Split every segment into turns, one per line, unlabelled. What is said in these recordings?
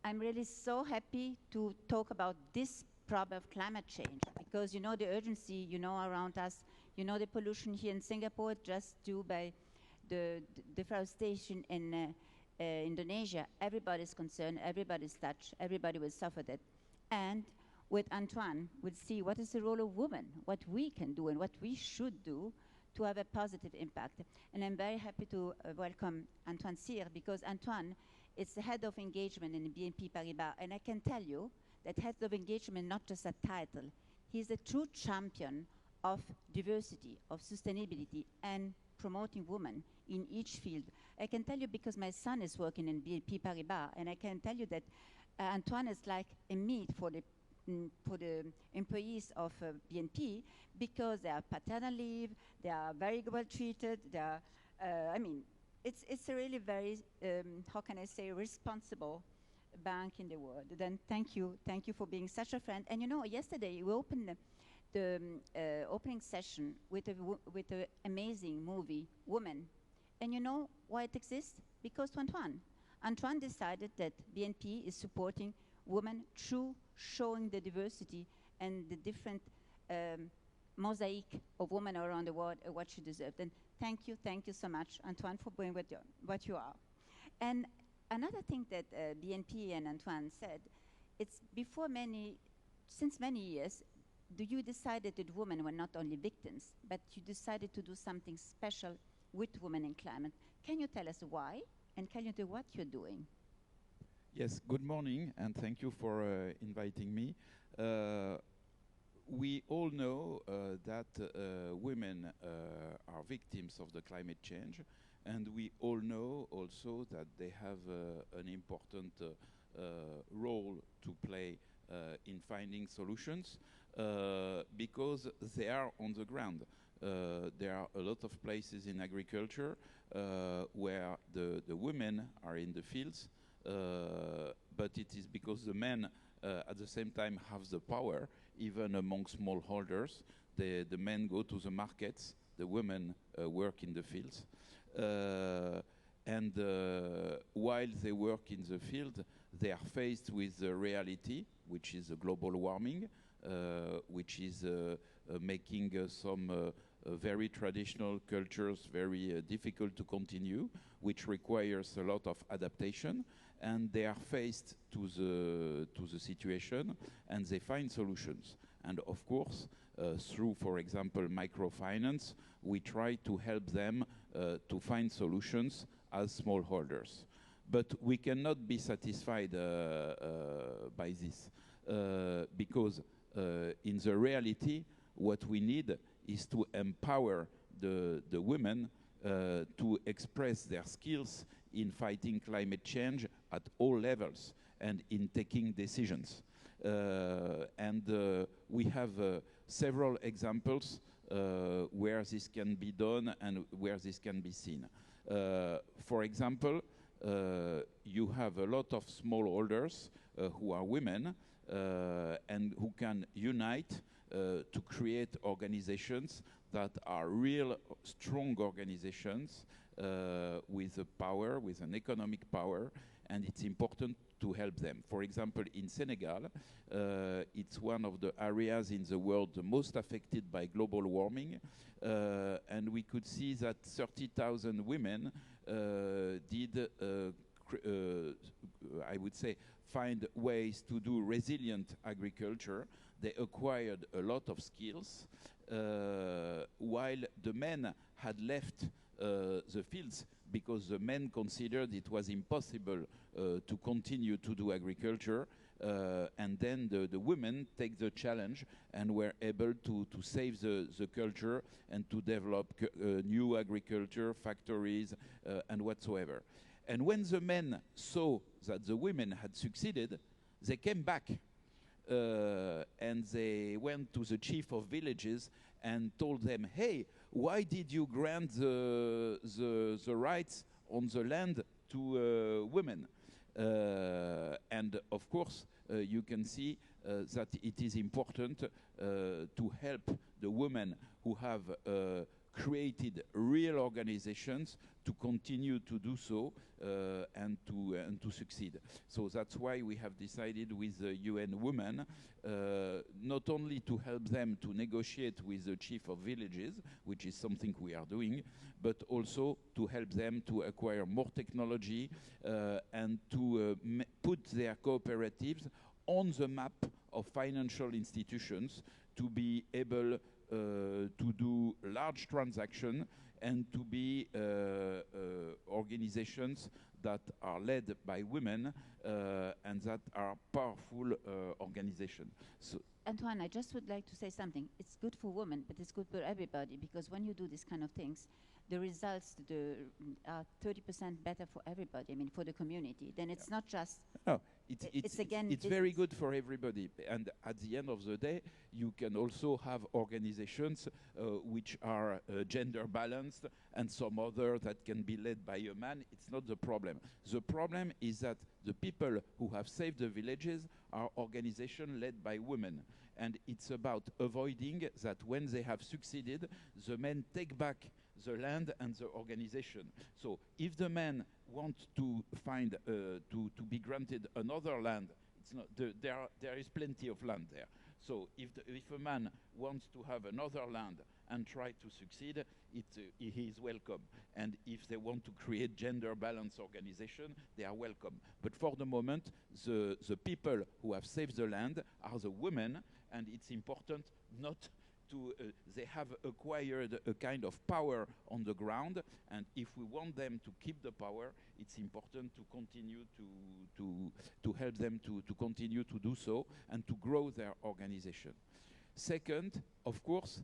I'm really so happy to talk about this problem of climate change because you know the urgency, you know, around us, you know the pollution here in Singapore just due by the deforestation in Indonesia. Everybody's concerned, everybody's touched, everybody will suffer that. And with Antoine, we'll see what is the role of women, what we can do and what we should do to have a positive impact. And I'm very happy to welcome Antoine Cyr because Antoine is the head of engagement in BNP Paribas. And I can tell you that head of engagement, not just a title, he's a true champion of diversity, of sustainability, and promoting women in each field. I can tell you because my son is working in BNP Paribas, and I can tell you that Antoine is like a meat for the employees of BNP because they are paternal leave, they are very well treated, they are, I mean, it's a really very, how can I say, responsible bank in the world. Then thank you for being such a friend. And you know, yesterday we opened the opening session with an amazing movie, Woman. And you know why it exists? Because to Antoine. Antoine decided that BNP is supporting women through showing the diversity and the different mosaic of women around the world what she deserved. And thank you so much, Antoine, for being what you are. And another thing that BNP and Antoine said, it's since many years, you decided that women were not only victims, but you decided to do something special with women in climate. Can you tell us why? And can you tell what you're doing?
Yes, good morning, and thank you for inviting me. We all know that women are victims of the climate change, and we all know also that they have an important role to play in finding solutions because they are on the ground. There are a lot of places in agriculture where the women are in the fields, but it is because the men at the same time have the power, even among smallholders. The men go to the markets, the women work in the fields. And while they work in the field, they are faced with the reality, which is global warming, which is making some very traditional cultures very difficult to continue, which requires a lot of adaptation. And they are faced to the situation, and they find solutions. And of course, through, for example, microfinance, we try to help them to find solutions as smallholders. But we cannot be satisfied by this because in the reality, what we need is to empower the women to express their skills in fighting climate change at all levels and in taking decisions. We have several examples where this can be done and where this can be seen. For example, you have a lot of smallholders who are women and who can unite to create organizations that are real strong organizations with a power, with an economic power, and it's important to help them. For example, in Senegal, it's one of the areas in the world the most affected by global warming, and we could see that 30,000 women did, I would say, find ways to do resilient agriculture. They acquired a lot of skills, while the men had left the fields because the men considered it was impossible to continue to do agriculture, and then the women take the challenge and were able to save the culture and to develop new agriculture, factories, and whatsoever. And when the men saw that the women had succeeded, they came back and they went to the chief of villages and told them, hey, why did you grant the rights on the land to women? And of course, you can see that it is important to help the women who have created real organizations to continue to do so and to succeed. So that's why we have decided with the UN Women not only to help them to negotiate with the chief of villages, which is something we are doing, but also to help them to acquire more technology and to put their cooperatives on the map of financial institutions to be able to do large transactions and to be organizations that are led by women and that are powerful organizations. So
Antoine, I just would like to say something. It's good for women, but it's good for everybody, because when you do these kind of things, the results are 30% better for everybody, I mean, for the community. Then it's not just...
No,
it's
very good for everybody. And at the end of the day, you can also have organizations which are gender balanced and some other that can be led by a man. It's not the problem. The problem is that the people who have saved the villages are organizations led by women. And it's about avoiding that when they have succeeded, the men take back the land and the organization. So if the men want to find, to be granted another land, it's not there is plenty of land there. So if a man wants to have another land and try to succeed, he is welcome. And if they want to create gender balance organization, they are welcome. But for the moment, the people who have saved the land are the women, and it's important not to, they have acquired a kind of power on the ground, and if we want them to keep the power, it's important to continue to help them to continue to do so and to grow their organization. Second, of course,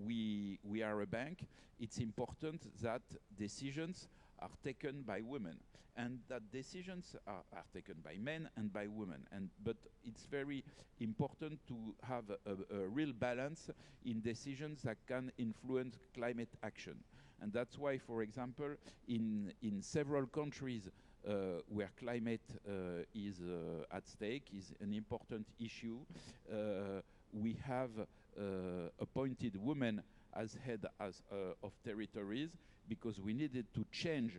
we are a bank. It's important that decisions are taken by women, and that decisions are taken by men and by women. But it's very important to have a real balance in decisions that can influence climate action. And that's why, for example, in several countries where climate is at stake, is an important issue, we have appointed women as head of territories, because we needed to change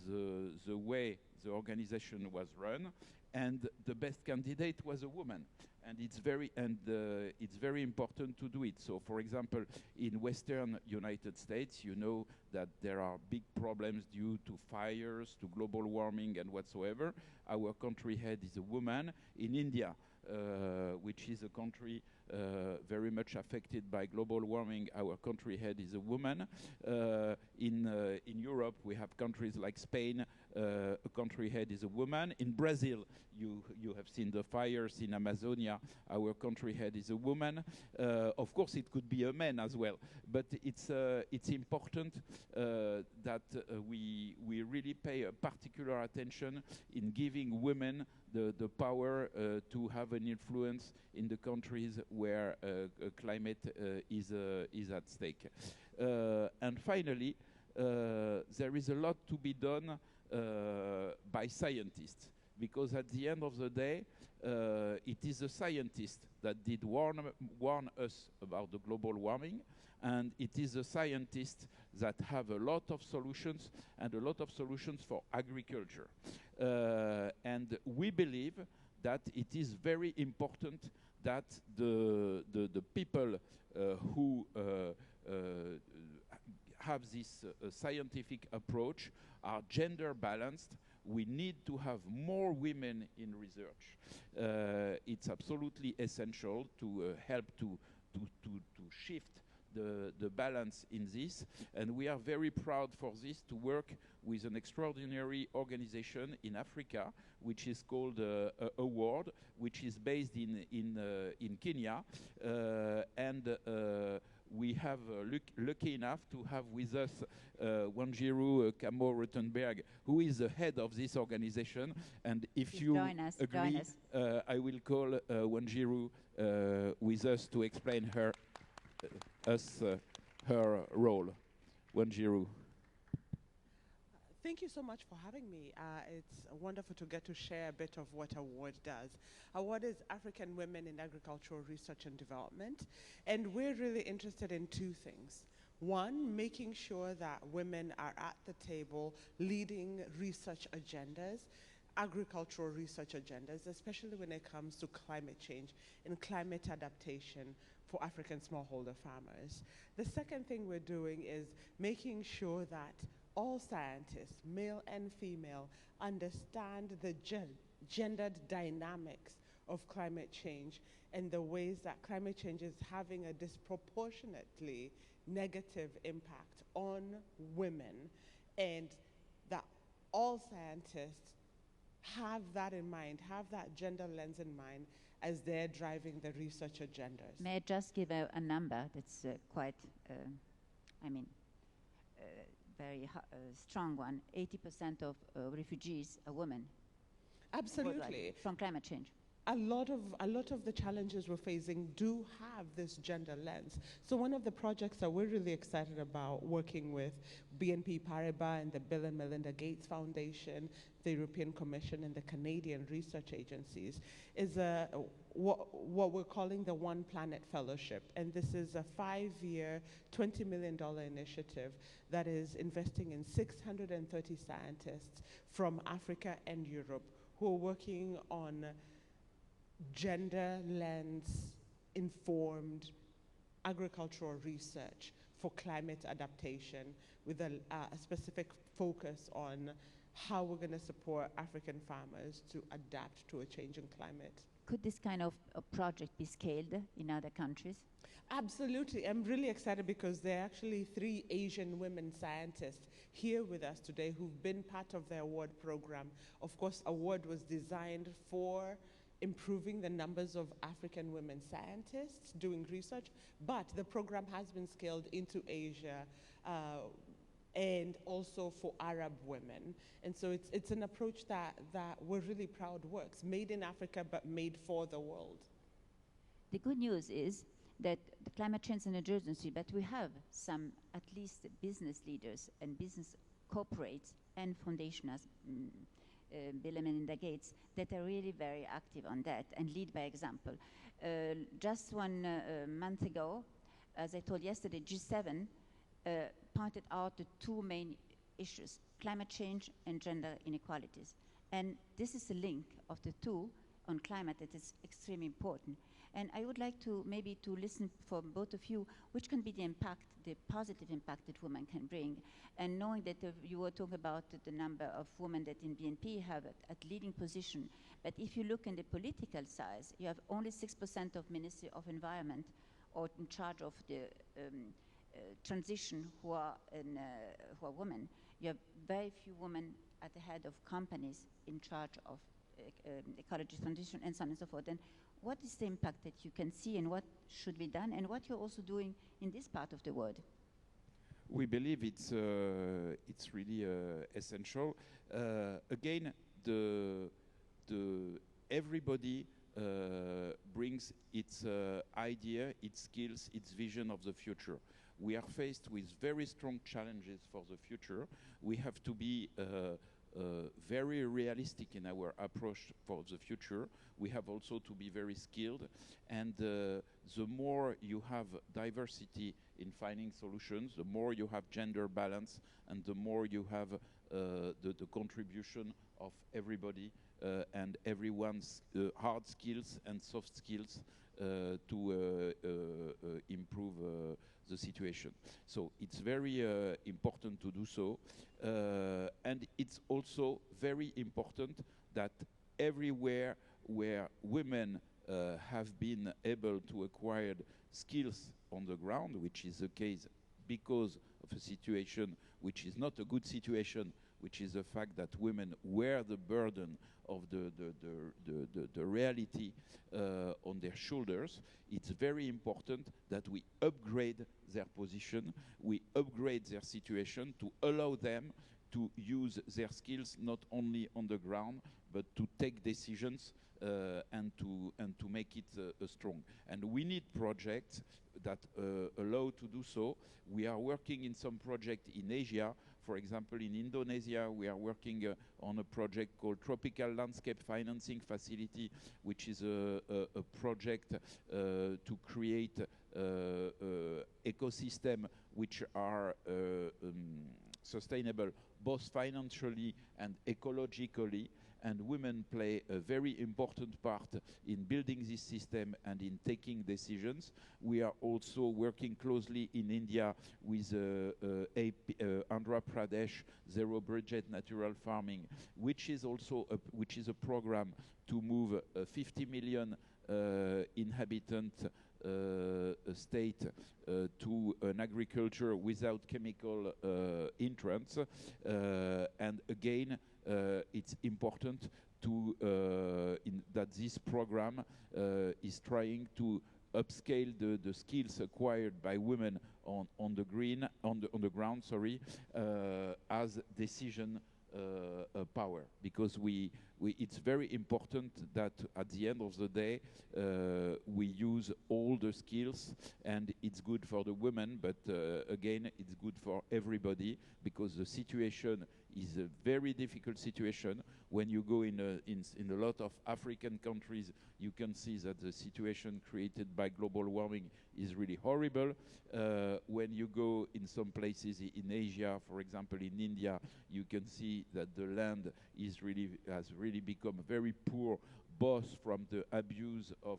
the way the organization was run, and the best candidate was a woman. And it's very important to do it. So, for example, in Western United States, you know that there are big problems due to fires, to global warming, and whatsoever. Our country head is a woman. In India, which is a country very much affected by global warming, our country head is a woman. In Europe, we have countries like Spain, a country head is a woman. In Brazil, you have seen the fires in Amazonia, our country head is a woman. Of course, it could be a man as well, but it's important that we really pay a particular attention in giving women the power to have an influence in the countries where climate is at stake. And finally, there is a lot to be done by scientists, because at the end of the day, it is the scientists that did warn us about the global warming, and it is the scientists that have a lot of solutions, and a lot of solutions for agriculture. And we believe that it is very important that the people who have this scientific approach are gender balanced. We need to have more women in research. It's absolutely essential to help to shift the balance in this, and we are very proud for this to work with an extraordinary organization in Africa, which is called Award, which is based in Kenya, and we have lucky enough to have with us Wanjiru Kamo-Rutenberg, who is the head of this organization. And if you agree, I will call Wanjiru with us to explain her role. Wanjiru.
Thank you so much for having me. It's wonderful to get to share a bit of what Award does. Award is African Women in Agricultural Research and Development, and we're really interested in two things. One, making sure that women are at the table leading research agendas, agricultural research agendas, especially when it comes to climate change and climate adaptation for African smallholder farmers. The second thing we're doing is making sure that all scientists, male and female, understand the gendered dynamics of climate change and the ways that climate change is having a disproportionately negative impact on women, and that all scientists have that in mind, have that gender lens in mind as they're driving the research agendas.
May I just give a number that's quite, I mean, very strong one. 80% of refugees are women.
Absolutely.
Worldwide, from climate change.
A lot of the challenges we're facing do have this gender lens. So one of the projects that we're really excited about, working with BNP Paribas and the Bill and Melinda Gates Foundation, the European Commission and the Canadian research agencies, is what we're calling the One Planet Fellowship. And this is a 5-year, $20 million initiative that is investing in 630 scientists from Africa and Europe who are working on gender lens informed agricultural research for climate adaptation with a specific focus on how we're going to support African farmers to adapt to a changing climate.
Could this kind of a project be scaled in other countries?
Absolutely. I'm really excited because there are actually 3 Asian women scientists here with us today who've been part of the award program. Of course, award was designed for improving the numbers of African women scientists doing research, but the program has been scaled into Asia and also for Arab women. And so it's an approach that we're really proud works, made in Africa but made for the world.
The good news is that the climate change is an urgency, but we have some, at least business leaders and business corporates and foundations, Bill and Melinda Gates, that are really very active on that and lead by example. Just 1 month ago, as I told yesterday, G7 pointed out the 2 main issues, climate change and gender inequalities. And this is a link of the 2 on climate that is extremely important. And I would like to maybe to listen from both of you, which can be the impact, the positive impact that women can bring. And knowing that you were talking about the number of women that in BNP have at leading position, but if you look in the political size, you have only 6% of Ministry of Environment or in charge of the transition who are women. You have very few women at the head of companies in charge of ecology transition and so on and so forth. And what is the impact that you can see and what should be done and what you're also doing in this part of the world?
We believe it's really essential. Again, everybody brings its idea, its skills, its vision of the future. We are faced with very strong challenges for the future. We have to be very realistic in our approach for the future. We have also to be very skilled, and the more you have diversity in finding solutions, the more you have gender balance, and the more you have the contribution of everybody and everyone's hard skills and soft skills to improve the situation. So it's very important to do so. And it's also very important that everywhere where women have been able to acquire skills on the ground, which is the case because of a situation which is not a good situation, which is the fact that women wear the burden of the reality on their shoulders. It's very important that we upgrade their position, we upgrade their situation to allow them to use their skills not only on the ground, but to take decisions and to make it strong. And we need projects that allow to do so. We are working in some project in Asia. For example, in Indonesia, we are working on a project called Tropical Landscape Financing Facility, which is a project to create ecosystem which are sustainable both financially and ecologically, and women play a very important part in building this system and in taking decisions. We are also working closely in India with Andhra Pradesh Zero Budget Natural Farming, which is also a program to move 50 million inhabitant state to an agriculture without chemical entrance. And again, it's important to that this program is trying to upscale the skills acquired by women on the ground, as decision power, because it's very important that at the end of the day we use all the skills, and it's good for the women, but again it's good for everybody, because the situation is a very difficult situation. When you go in a lot of African countries, you can see that the situation created by global warming is really horrible. When you go in some places in Asia, for example in India, you can see that the land has really become very poor, both from the abuse of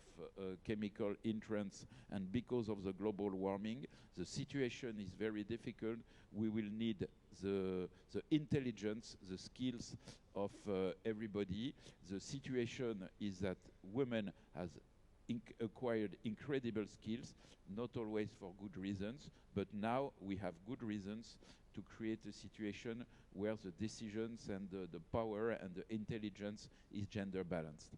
chemical entrants and because of the global warming. The situation is very difficult. We will need the intelligence, the skills of everybody. The situation is that women has acquired incredible skills, not always for good reasons, but now we have good reasons to create a situation where the decisions and the power and the intelligence is gender balanced.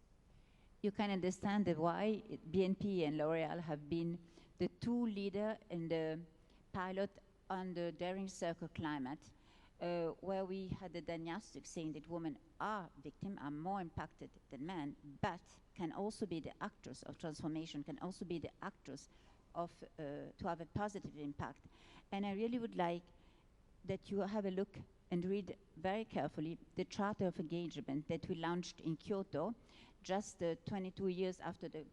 You can understand that why BNP and L'Oréal have been the two leaders in the pilot on the Daring Circle climate, where we had the diagnostic saying that women are victims, are more impacted than men, but can also be the actors of transformation, can also be the actors of to have a positive impact. And I really would like that you have a look and read very carefully the Charter of Engagement that we launched in Kyoto, just 22 years after the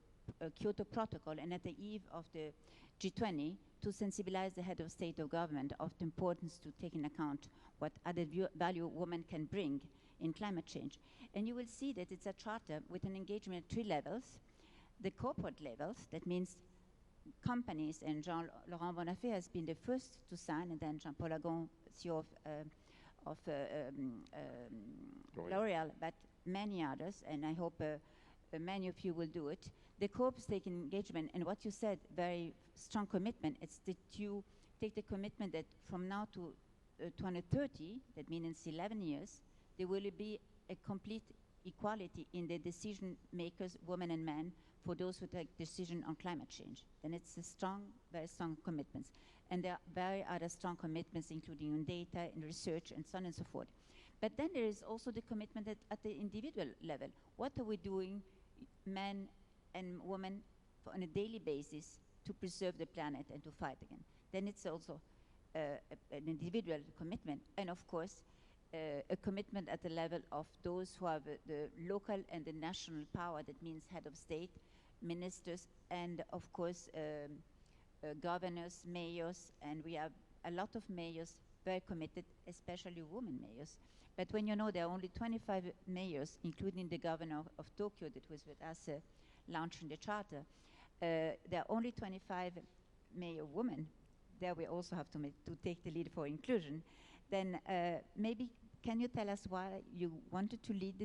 Kyoto Protocol and at the eve of the G20, to sensibilize the head of state or government of the importance to take into account what added value women can bring in climate change. And you will see that it's a charter with an engagement at 3 levels. The corporate levels, that means companies, and Jean-Laurent Bonnafé has been the first to sign, and then Jean-Paul Agon, CEO of L'Oréal, but many others, and I hope many of you will do it. The corporate stake engagement, and what you said, very strong commitment, it's that you take the commitment that from now to 2030, that means in 11 years, there will be a complete equality in the decision makers, women and men, for those who take decision on climate change. And it's a strong, very strong commitments. And there are very other strong commitments, including in data, in research, and so on and so forth. But then there is also the commitment at the individual level. What are we doing, men and women, on a daily basis to preserve the planet and to fight again? Then it's also an individual commitment, and of course, a commitment at the level of those who have the local and the national power. That means head of state, ministers, and of course, governors, mayors, and we have a lot of mayors very committed, especially women mayors. But when you know there are only 25 mayors, including the governor of Tokyo that was with us launching the charter, there are only 25 mayor women. There we also have to take the lead for inclusion. Then maybe can you tell us why you wanted to lead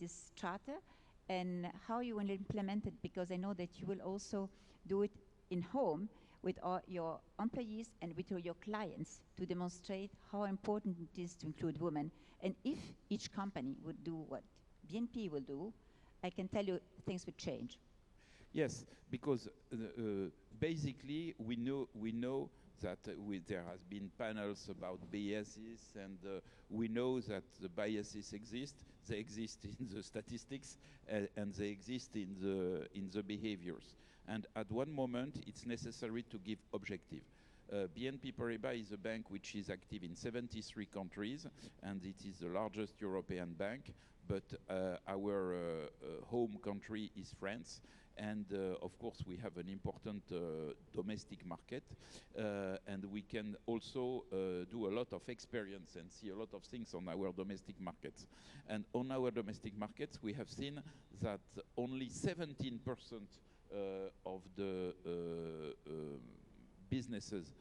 this charter, and how you will implement it? Because I know that you will also do it in home with your employees and with your clients to demonstrate how important it is to include women. And if each company would do what BNP will do, I can tell you things would change.
Yes, because basically we know that there has been panels about biases, and we know that the biases exist. They exist in the statistics, and they exist in the behaviors. And at one moment, it's necessary to give objective. BNP Paribas is a bank which is active in 73 countries, and it is the largest European bank, but our home country is France. and of course we have an important domestic market, and we can also do a lot of experience and see a lot of things on our domestic markets. And on our domestic markets, we have seen that only 17% of the businesses,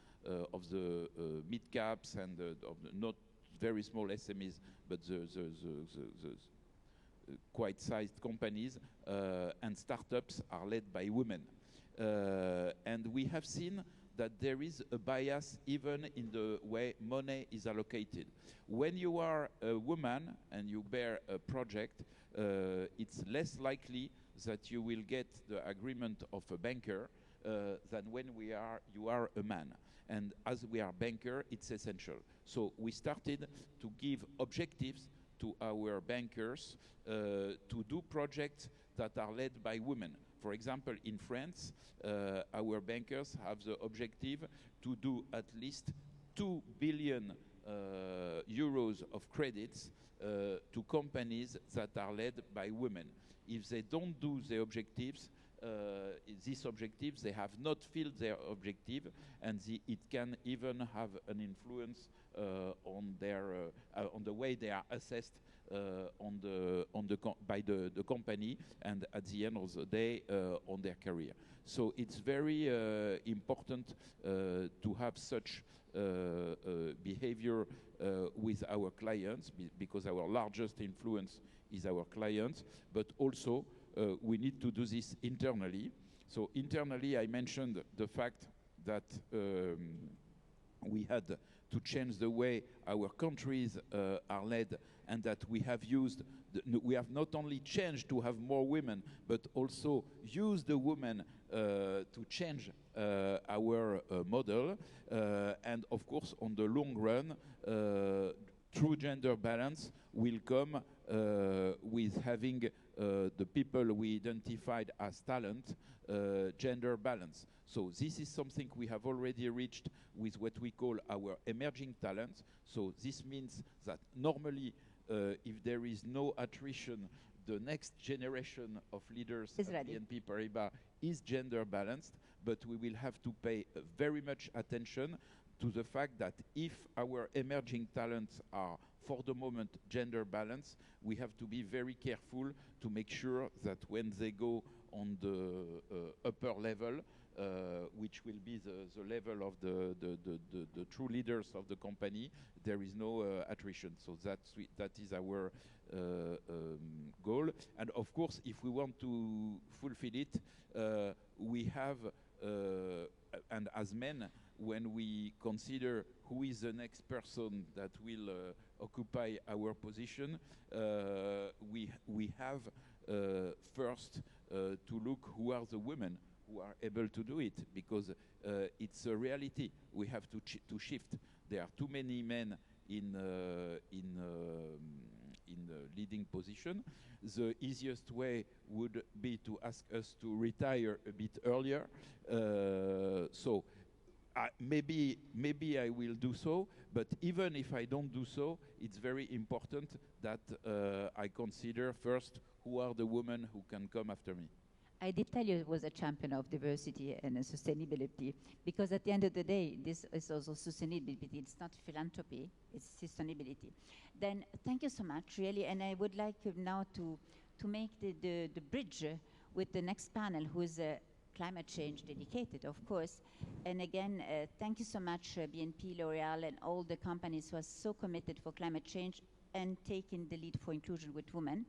of the mid caps and of the not very small SMEs, but the quite sized companies and startups are led by women. And we have seen that there is a bias even in the way money is allocated. When you are a woman and you bear a project, it's less likely that you will get the agreement of a banker than when you are a man. And as we are banker, it's essential. So we started to give objectives to our bankers to do projects that are led by women. For example, in France, our bankers have the objective to do at least 2 billion euros of credits to companies that are led by women. If they don't do the objectives, these objectives, they have not filled their objective, and it can even have an influence on the way they are assessed by the company, and at the end of the day on their career. So it's very important to have such behavior with our clients, because our largest influence is our clients, but also we need to do this internally. So internally, I mentioned the fact that we had to change the way our countries are led, and that we have we have not only changed to have more women, but also used the women to change our model. And of course, on the long run, true gender balance will come with having the people we identified as talent gender balance. So this is something we have already reached with what we call our emerging talents. So this means that normally, if there is no attrition, the next generation of leaders at BNP Paribas is gender balanced, but we will have to pay very much attention to the fact that if our emerging talents are, for the moment, gender balanced, we have to be very careful to make sure that when they go on the upper level, which will be the level of the true leaders of the company, there is no attrition. So that is our goal. And of course, if we want to fulfill it, we have, and as men, when we consider who is the next person that will occupy our position, we have first to look who are the women who are able to do it, because it's a reality. We have to shift. There are too many men in leading position. The easiest way would be to ask us to retire a bit earlier. So maybe I will do so, but even if I don't do so, it's very important that I consider first who are the women who can come after me.
I did tell you it was a champion of diversity and sustainability, because at the end of the day, this is also sustainability. It's not philanthropy, it's sustainability. Then thank you so much, really, and I would like now to make the bridge with the next panel, who is climate change dedicated, of course. And again, thank you so much, BNP, L'Oréal, and all the companies who are so committed for climate change and taking the lead for inclusion with women.